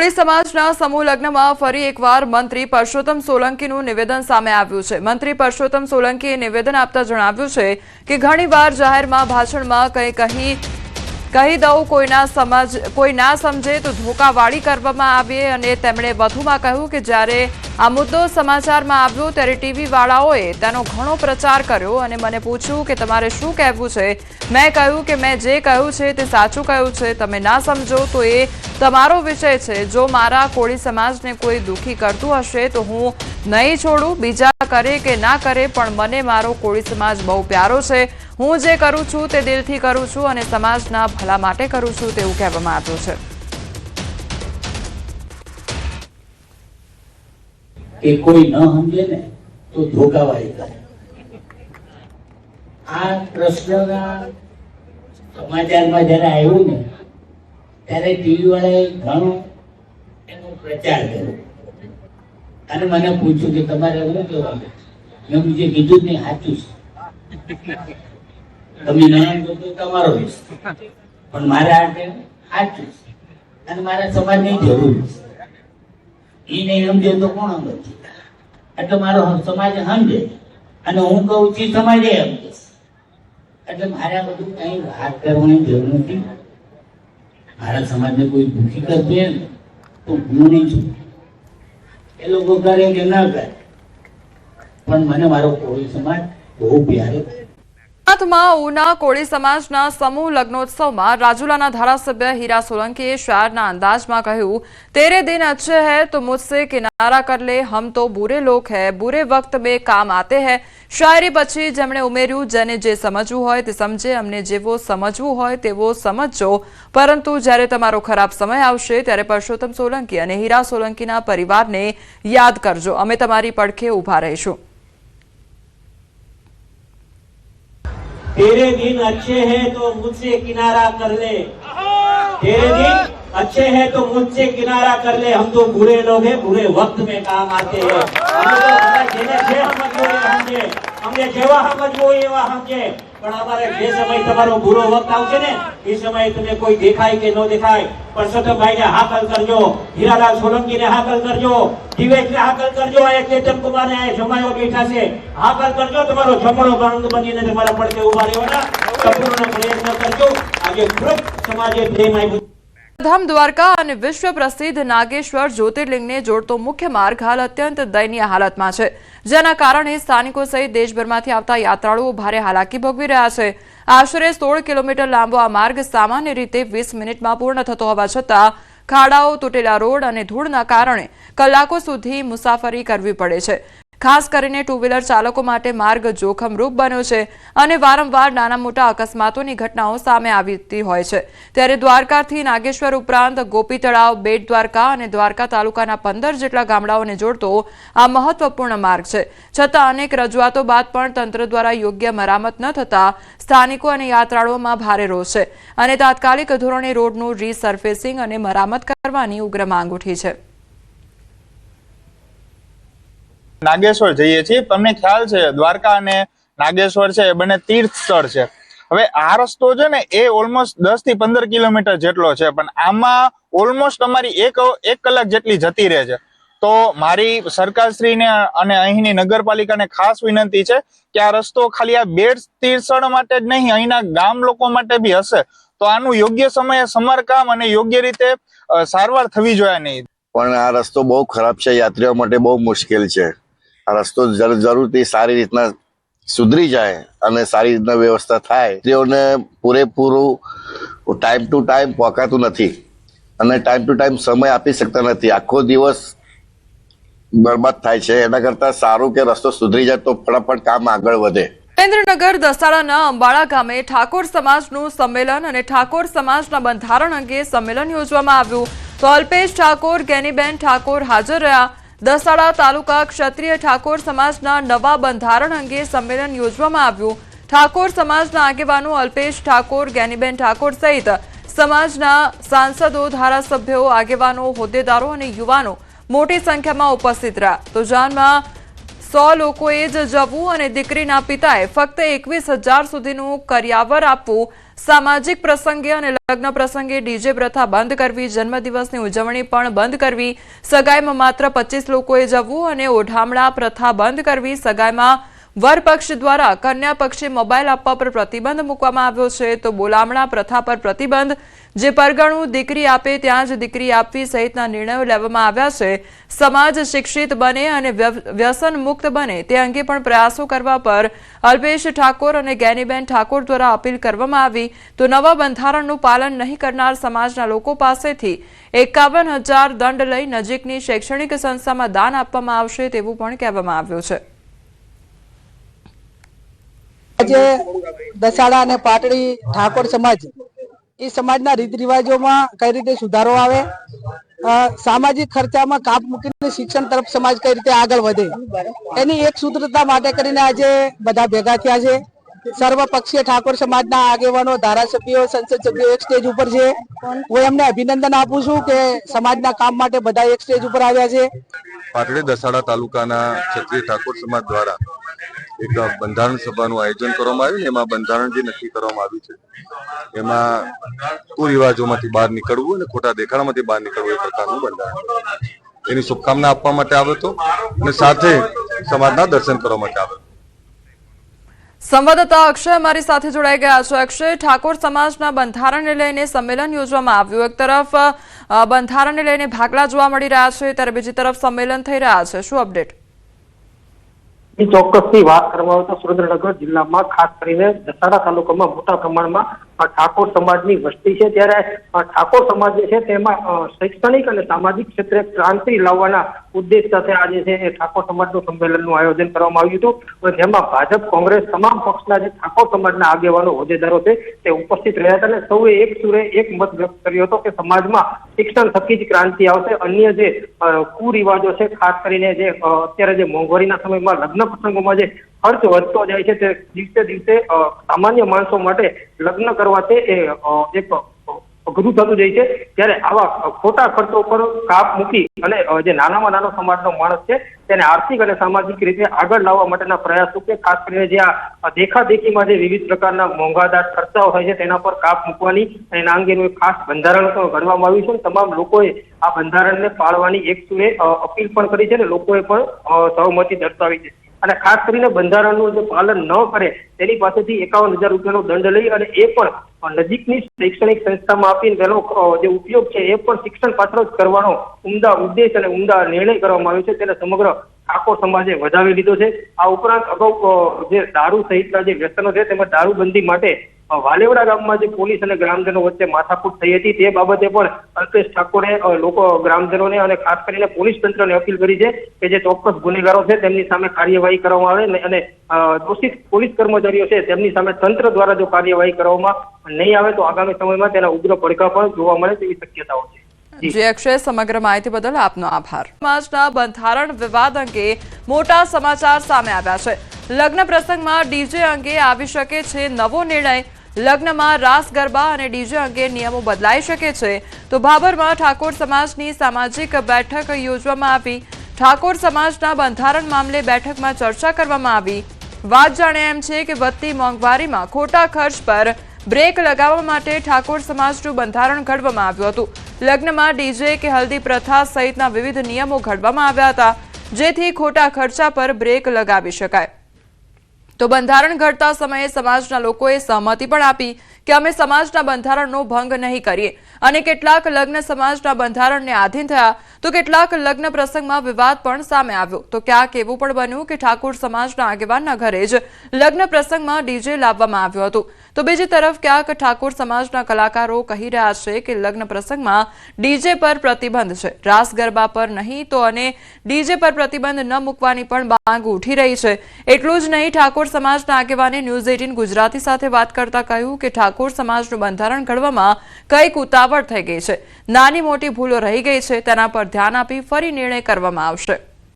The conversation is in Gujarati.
કોળી સમાજના સમૂહ લગ્નમાં ફરી એકવાર મંત્રી પરસોત્તમ સોલંકીનું નિવેદન સામે આવ્યું છે। મંત્રી પરસોત્તમ સોલંકીએ નિવેદન આપતા જણાવ્યું છે કે ઘણીવાર જાહેરમાં ભાષણમાં કહી દઉં કોઈ ના સમજે તો ધોકાવાળી કરવામાં આવે અને તેમણે વધુમાં કહ્યું કે જ્યારે આ મુદ્દો સમાચારમાં આવ્યો ત્યારે ટીવી વાળાઓએ તેનો ઘણો પ્રચાર કર્યો અને મને પૂછ્યું કે તમારે શું કહેવું છે। મેં કહ્યું કે મેં જે કહ્યું છે તે સાચું કહ્યું છે, તમે ના સમજો તો એ તમારો વિષય છે। જો મારા કોળી સમાજને કોઈ દુખી કરતું હશે તો હું નહીં છોડું, બીજા કરે કે ના કરે, પણ મને મારો કોળી સમાજ બહુ પ્યારો છે। હું જે કરું છું તે દિલથી કરું છું અને સમાજના ભલા માટે કરું છું તેવું કહેવામાં આવ્યું છે। કે કોઈ ન સમજે ને તો ધોકાવાળી કરે। આ પ્રશ્નના સમાચારમાં જયારે આવ્યું ને ત્યારે ટીવી વાળાએ ઘણો એનો પ્રચાર કર્યો અને મને પૂછ્યું કે તમારે શું કહેવાનું? મેં જે કીધું ને સાચું છે, તમે ના સમજો તો તમારો વિષય, પણ મારા માટે સાચું છે અને મારા સમાજની જરૂર છે। એ નહીં સમજે તો કોણ સમજે? એટલે મારો સમાજ સમજે અને હું કહું છું સમાજે સમજે, એટલે મારે બધું કઈ વાત કરવાની જરૂર નથી। મારા સમાજને કોઈ દુઃખી કરશે ને તો હું નહીં છું, એ લોકો કરે કે ના કરે, પણ મને મારો કોળી સમાજ બહુ પ્યારો છે। ઉના કોળી સમાજના સમૂહ લગ્નોત્સવમાં રાજુલાના ધારાસભ્ય હીરા સોલંકીએ શાયરના અંદાજમાં કહ્યું, तेरे दिन अच्छे हैं तो मुझसे किनारा कर ले, हम तो बुरे लोग हैं, बुरे वक्त में काम आते हैं। શાયરી પછી જેમણે ઉમેર્યું, જેને જે સમજવું હોય તે સમજે, અમને જેવો સમજવું હોય તેવો સમજજો, પરંતુ જ્યારે તમારો ખરાબ સમય આવશે ત્યારે પરસોત્તમ સોલંકી અને હીરા સોલંકીના પરિવારને યાદ કરજો, અમે તમારી પડખે ઊભા રહીશું। तेरे दिन अच्छे हैं तो मुझसे किनारा कर ले, तेरे दिन अच्छे हैं तो मुझसे किनारा कर ले, हम तो बुरे लोग हैं, बुरे वक्त में काम आते हैं। हमने जेवा समझवो एवा समझे, पण हमारे जे समय તમારો બુરો વખત આવશે ને એ સમયે તમને કોઈ દેખાય કે ન દેખાય, પરસોત્તમભાઈ ને હાકલ કરજો, હીરાલાલ સોલંકી ને હાકલ કરજો, દિવેશ ને હાકલ કરજો, આ ચેતન કુમાર ને આ જમાયો બેઠા છે, હાકલ કરજો, તમારો જમણો બંધ બનીને તમારા પડખે ઉભા રહેવાના સંપૂર્ણ પ્રયત્ન કરજો। આજે ગ્રુપ સમાજે પ્રેમ આપ્યું। ધામ દ્વારકા અને વિશ્વ પ્રસિદ્ધ નાગેશ્વર જ્યોતિર્લિંગને જોડતો મુખ્ય માર્ગ હાલ અત્યંત દયનીય હાલતમાં છે, જેના કારણે સ્થાનિકો સહિત દેશભરમાંથી આવતા યાત્રાળુઓ ભારે હાલાકી ભોગવી રહ્યા છે। આશરે 16 કિલોમીટર લાંબો આ માર્ગ સામાન્ય રીતે 20 મિનિટમાં પૂર્ણ થતો હોવા છતાં ખાડાઓ, તૂટેલા રોડ અને ધૂળના કારણે કલાકો સુધી મુસાફરી કરવી પડે છે। ખાસ કરીને ટુ વ્હીલર ચાલકો માટે માર્ગ જોખમરૂપ બન્યો છે અને વારંવાર નાના મોટા અકસ્માતોની ઘટનાઓ સામે આવતી હોય છે। ત્યારે દ્વારકાથી નાગેશ્વર ઉપરાંત ગોપી તળાવ, બેટ દ્વારકા અને દ્વારકા તાલુકાના 15 જેટલા ગામડાઓને જોડતો આ મહત્વપૂર્ણ માર્ગ છે, છતાં અનેક રજૂઆતો બાદ પણ તંત્ર દ્વારા યોગ્ય મરામત ન થતા સ્થાનિકો અને યાત્રાળુઓમાં ભારે રોષ છે અને તાત્કાલિક ધોરણે રોડનું રીસર્ફેસિંગ અને મરામત કરવાની ઉગ્ર માંગ ઉઠી છે। નાગેશ્વર જઈએ છીએ, તમને ખ્યાલ છે દ્વારકા અને નાગેશ્વર છે એ બંને તીર્થ સ્થળ છે। હવે આ રસ્તો છે ને એ ઓલમોસ્ટ 10 થી 15 કિલોમીટર જેટલો છે, પણ આમાં ઓલમોસ્ટ અમારી એક કલાક જેટલી જતી રહે છે। તો મારી સરકારશ્રીને અને અહીંની નગરપાલિકાને ખાસ વિનંતી છે કે આ રસ્તો ખાલી આ બેટ તીર્થ સ્થળ માટે જ નહીં, અહીંના ગામ લોકો માટે બી હશે તો આનું યોગ્ય સમયે સમારકામ અને યોગ્ય રીતે સારવાર થવી જોઈએ નહીં। પણ આ રસ્તો બહુ ખરાબ છે, યાત્રીઓ માટે બહુ મુશ્કેલ છે। આ રસ્તો જરૂરથી સારી રીતના સુધરી જાય અને સારી રીતના વ્યવસ્થા થાય, તેઓને પૂરેપૂરું ટાઈમ ટુ ટાઈમ પહોંચાતું નથી અને ટાઈમ ટુ ટાઈમ સમય આપી શકતા નથી, આખો દિવસ બરબાદ થાય છે। એના કરતા સારું કે રસ્તો સુધરી જાય તો ફટાફટ કામ આગળ વધે। સુરેન્દ્રનગર દસાડાના અંબાળા ગામે ઠાકોર સમાજનું સંમેલન અને ઠાકોર સમાજના બંધારણ અંગે સંમેલન યોજવામાં આવ્યું, તો અલ્પેશ ઠાકોર, ગેનીબેન ઠાકોર હાજર રહ્યા। દસાડા તાલુકા ક્ષત્રિય ઠાકોર સમાજના નવા બંધારણ અંગે સંમેલન યોજવામાં આવ્યું। ઠાકોર સમાજના આગેવાનો અલ્પેશ ઠાકોર, ગેનીબેન ઠાકોર સહિત સમાજના સાંસદો, ધારાસભ્યો, આગેવાનો, હોદ્દેદારો અને યુવાનો મોટી સંખ્યામાં ઉપસ્થિત રહ્યા। તો જાનમાં 100 લોકોએ જ જવું અને દીકરીના પિતાએ ફક્ત 21,000 સુધીનું કરિયાવર આપવું સામાજિક પ્રસંગે અને લગ્ન પ્રસંગે ડીજે પ્રથા બંધ કરવી, જન્મદિવસની ઉજવણી પણ બંધ કરવી, સગાઈમાં માત્ર 25 લોકોએ જવું અને ઓઢામણા પ્રથા બંધ કરવી, સગાઈમાં વર પક્ષ દ્વારા કન્યા પક્ષે મોબાઈલ આપવા પર પ્રતિબંધ મૂકવામાં આવ્યો છે, તો બોલામણા પ્રથા પર પ્રતિબંધ, જે પરગણું દીકરી આપે ત્યાં જ દીકરી આપવી સહિતના નિર્ણયો લેવામાં આવ્યા છે. સમાજ શિક્ષિત બને અને વ્યસન મુક્ત બને તે અંગે પણ પ્રયાસો કરવા પર અલ્પેશ ઠાકોર અને જ્ઞાનીબેન ઠાકોર દ્વારા અપીલ કરવામાં આવી. તો નવા બંધારણનું પાલન નહીં કરનાર સમાજના લોકો પાસેથી 51,000 દંડ લઈ નજીકની શૈક્ષણિક સંસ્થામાં દાન આપવામાં આવશે તેવું પણ કહેવામાં આવ્યું છે. આજે દસાડા અને પાટડી ઠાકોર સમાજ એ સમાજના રીત રિવાજોમાં કઈ રીતે સુધારો આવે, સામાજિક ખર્ચામાં કાપ મૂકીને શિક્ષણ તરફ સમાજ કઈ રીતે આગળ વધે એની એક સૂત્રતા માટે કરીને આજે બધા ભેગા થયા છે. સર્વપક્ષીય ઠાકોર સમાજના આગેવાનો, ધારાસભ્યો, સંસદ સભ્યો એક સ્ટેજ ઉપર છે. હું એમને અભિનંદન આપું છું કે સમાજના કામ માટે બધા એક સ્ટેજ ઉપર આવ્યા છે. પાટડી દસાડા તાલુકાના ક્ષત્રિય ઠાકોર સમાજ દ્વારા એક બંધારણ સભાનું આયોજન કરવામાં આવ્યું. એમાં બંધારણ જે નક્કી કરવામાં આવ્યું છે એમાં કુરિવાજોમાંથી બહાર નીકળવું અને ખોટા દેખાડામાંથી બહાર નીકળવું એ પ્રકારનું બંધારણ, એની શુભકામના આપવા માટે આવ્યો હતો અને સાથે સમાજના દર્શન કરવા માટે આવ્યો. સંવાદદાતા અક્ષય અમારી સાથે જોડાઈ ગયા છે. અક્ષય, ઠાકોર સમાજના બંધારણને લઈને સંમેલન યોજવામાં આવ્યું. એક તરફ બંધારણને લઈને ભાગલા જોવા મળી રહ્યા છે, ત્યારે બીજી તરફ સંમેલન થઈ રહ્યા છે. શું અપડેટ? ચોક્કસથી વાત કરવામાં આવે તો સુરેન્દ્રનગર જિલ્લામાં ખાસ કરીને દસાડા તાલુકામાં મોટા પ્રમાણમાં ઠાકોર સમાજની વસ્તી છે. ત્યારે ઠાકોર સમાજ જે છે તેમાં શૈક્ષણિક અને સામાજિક ક્ષેત્રે ક્રાંતિ લાવવાના ઉદ્દેશ સાથે આજે છે એ ઠાકોર સમાજનું સંમેલનનું આયોજન કરવામાં આવ્યું હતું, જેમાં ભાજપ, કોંગ્રેસ, તમામ પક્ષના જે ઠાકોર સમાજના આગેવાનો, હોદ્દેદારો છે તે ઉપસ્થિત રહ્યા હતા અને સૌએ એક સુરે એક મત વ્યક્ત કર્યો હતો કે સમાજમાં શિક્ષણ થકી જ ક્રાંતિ આવશે. અન્ય જે કુરિવાજો છે, ખાસ કરીને જે અત્યારે જે મોંઘવારીના સમયમાં લગ્ન પ્રસંગોમાં જે ખર્ચ વધતો જાય છે તે દિવસે દિવસે સામાન્ય માણસો માટે લગ્ન કરવા તે એક અઘરું થતું જાય છે. ત્યારે આવા ખોટા ખર્ચો પર કાપ મૂકી અને જે નાનામાં નાનો સમાજનો માણસ છે તેને આર્થિક અને સામાજિક રીતે આગળ લાવવા માટેના પ્રયાસો કે ખાસ કરીને જે આ દેખાદેખીમાં જે વિવિધ પ્રકારના મોંઘાદાર ખર્ચાઓ હોય છે તેના પર કાપ મૂકવાની એના અંગેનું એક ખાસ બંધારણ ઘડવામાં આવ્યું છે. તમામ લોકોએ આ બંધારણને પાળવાની એક સુરે અપીલ પણ કરી છે અને લોકોએ પણ સહમતિ દર્શાવી છે. અને ખાસ કરીને બંધારણનું જે પાલન ન કરે તેની પાસેથી 51,000 રૂપિયાનો દંડ લઈ અને એ પણ નજીકની શૈક્ષણિક સંસ્થામાં આપીને તેનો જે ઉપયોગ છે એ પણ શિક્ષણ પાત્ર જ કરવાનો ઉમદા ઉદ્દેશ અને ઉમદા નિર્ણય કરવામાં આવ્યો છે. તેને સમગ્ર ઠાકોર સમાજે વધાવી લીધો છે. આ ઉપરાંત અગાઉ જે દારૂ સહિતના જે વ્યસનો છે તેમાં દારૂબંધી માટે વાલેવડા ગામમાં જે પોલીસ અને ગ્રામજનો વચ્ચે માથાકૂટ થઈ હતી તે બાબતે પણ અલ્પેશ ઠાકોરે લોકો, ગ્રામજનોને અને ખાસ કરીને પોલીસ તંત્રને અપીલ કરી છે કે જે ચોક્કસ ગુનેગારો છે તેમની સામે કાર્યવાહી કરવામાં આવે અને દોષિત પોલીસ કર્મચારીઓ છે તેમની સામે તંત્ર દ્વારા જો કાર્યવાહી કરવામાં નહીં આવે તો આગામી સમયમાં તેના ઉગ્ર પડઘા પણ જોવા મળે તેવી શક્યતાઓ છે. જી અક્ષય, સમગ્ર માહિતી બદલ આપનો આભાર. સમાજના બંધારણ વિવાદ અંગે મોટા સમાચાર સામે આવ્યા છે. લગ્ન પ્રસંગમાં ડીજે અંગે આવી શકે છે નવો નિર્ણય. લગ્નમાં રાસ ગરબા અને ડીજે અંગે નિયમો બદલાઈ શકે છે. તો ભાભરમાં ઠાકોર સમાજની સામાજિક બેઠક યોજવામાં આવી. ઠાકોર સમાજના બંધારણ મામલે બેઠકમાં ચર્ચા કરવામાં આવી. વાત જાણે એમ છે કે વધતી મોંઘવારીમાં ખોટા ખર્ચ પર બ્રેક લગાવવા માટે ઠાકોર સમાજનું બંધારણ ઘડવામાં આવ્યું હતું. લગ્નમાં ડીજે કે હલ્દી પ્રથા સહિતના વિવિધ નિયમો ઘડવામાં આવ્યા હતા, જેથી ખોટા ખર્ચા પર બ્રેક લગાવી શકાય. તો બંધારણ ઘડતા સમયે સમાજના લોકોએ સહમતિ પણ આપી કે અમે સમાજના બંધારણનો ભંગ નહીં કરીએ અને કેટલાક લગ્ન સમાજના બંધારણને આધીન થયા તો કેટલાક લગ્ન પ્રસંગમાં વિવાદ પણ સામે આવ્યો. તો ક્યાંક એવું પણ બન્યું કે ઠાકોર સમાજના આગેવાનના ઘરે જ લગ્ન પ્રસંગમાં ડીજે લાવવામાં આવ્યું હતું. તો બીજી તરફ ક્યાંક ઠાકોર સમાજના કલાકારો કહી રહ્યા છે કે લગ્ન પ્રસંગમાં ડીજે પર પ્રતિબંધ છે, રાસ ગરબા પર નહીં તો અને ડીજે પર પ્રતિબંધ ન મૂકવાની પણ માંગ ઉઠી રહી છે. એટલું જ નહીં, ઠાકોર સમાજના આગેવાને ન્યૂઝ 18 ગુજરાતી સાથે વાત કરતા કહ્યું કે ઠાકોર સમાજનું બંધારણ ઘડવામાં કંઈક ઉતાવળ થઈ ગઈ છે, નાની મોટી ભૂલો રહી ગઈ છે, તેના પર ધ્યાન આપી ફરી નિર્ણય કરવામાં આવશે.